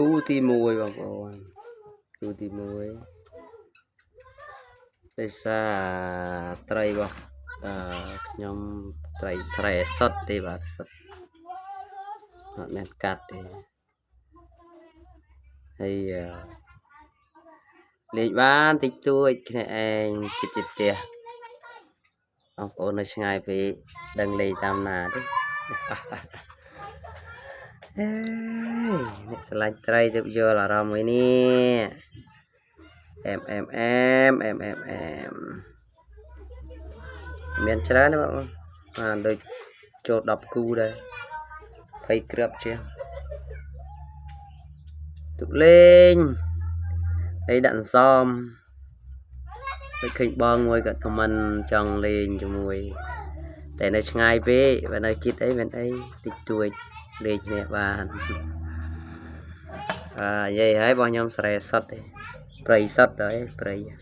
គូទី1បងប្អូនគូទី1ភាសាត្រីរបស់ខ្ញុំត្រីស្រែសុទ្ធទេបាទសុទ្ធអត់មានកាត់ទេហើយលេងបានតិចតួចគ្នាឯងគិតផ្ទះបងប្អូននៅឆ្ងាយពេកដឹងលេងតាមណាទេអ្នកឆ្លាញ់ត្រីទៅយល់អារម្មណ៍មួយនេះអែមមានច្រើនទេបងបានដូចចូល10គូដែរ20គ្រាប់ជាងទុកលេងហើយដាក់អន្សមដូចឃើញបងមួយគាត់ខមមិនចង់លេងជាមួយតែនៅឆ្ងាយពេកបើនៅជិតអីមិនអីតិចតួចលេងគ្នាបាននិយាយហើយបងខ្ញុំស្រែសុទ្ធទេព្រៃសុទ្ធដែរព្រៃអា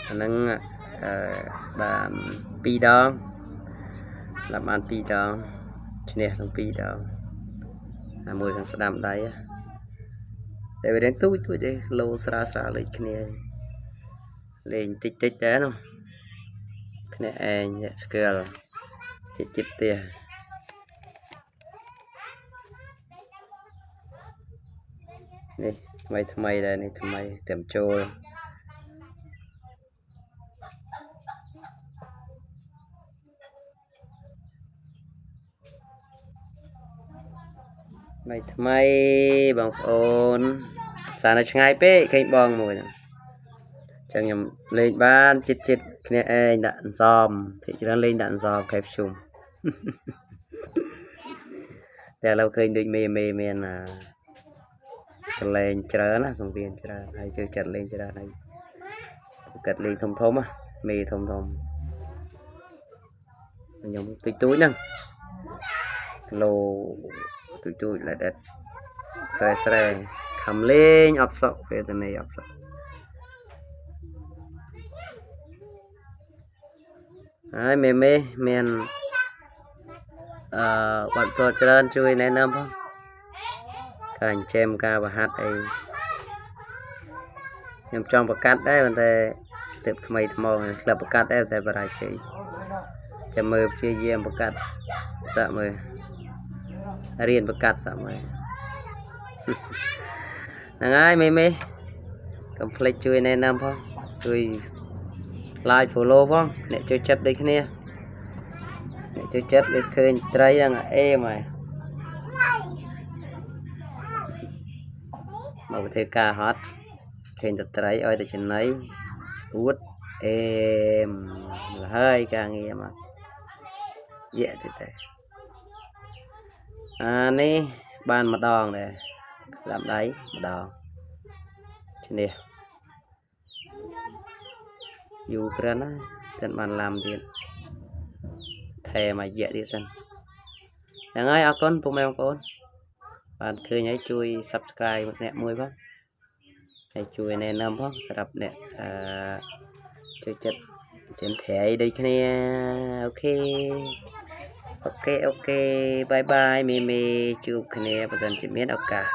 ហ្នឹងបាន2ដងឡើងបាន2ដងឈ្នះទាំង2ដងហើយមួយខាងស្ដាំដៃតែវារៀងទូចទេលោស្រាលលេងគ្នាលេងតិចដែរនោះគ្នាឯងអ្នកស្គាល់ចិត្តផ្ទះនេះថ្មីដែរនេះថ្មីតែចូលថ្មីបងប្អូនសារនៅឆ្ងាយពេកឃើញបងមួយហ្នឹងចឹងខ្ញុំលេងបានចិត្តគ្នាឯងដាក់អន្សមភាគច្រើនលេងដាក់អន្សមខែភ្ជុំតែឥឡូវឃើញដូចមេមានកន្លែងច្រើនណាសង្វៀនច្រើនហើយជួយចាត់លេងច្រើនហើយកាត់លេងធំមេធំខ្ញុំទូចហ្នឹងគីឡូទូចlại đẹpស្រែខំលេងអត់សក់ពេលទៅនេះអត់សក់ហើយមេមានបាត់សតច្រើនជួយណែនាំផងការអញ្ចឹមការប្រហាត់អីខ្ញុំចង់ប្រកាសដែរប៉ុន្តែទើបថ្មីថ្មងក្លឹបប្រកាសដែរតែបរាជ័យចាំមើលព្យាយាមប្រកាសសាក់មើលរៀនប្រកាសសាក់មើលហ្នឹងហើយមេកុំភ្លេចជួយណែនាំផងជួយ like follow ផងអ្នកជួយចិត្តដូចគ្នាអ្នកជួយចិត្តដូចឃើញត្រីហ្នឹងអេមហើយមកធ្វើការហត់ឃើញតែត្រីឲ្យតែចំណៃអួតអេមហើយការងារមកយៈទៅនេះបានម្ដងដែរស្ដាប់ដៃម្ដងឈ្នះយូរក្រិនណាតែបានឡាំទៀតថែមអាយៈទៀតសិនហ្នឹងហើយអរគុណពុកម៉ែបងប្អូនបានឃើញហើយជួយ subscribe អ្នកមួយផងហើយជួយណែនាំផងសម្រាប់អ្នកជួយចិត្តចិនថៃដូចគ្នាអូខេបាយបាយមេជួបគ្នាបើសិនជាមានឱកាស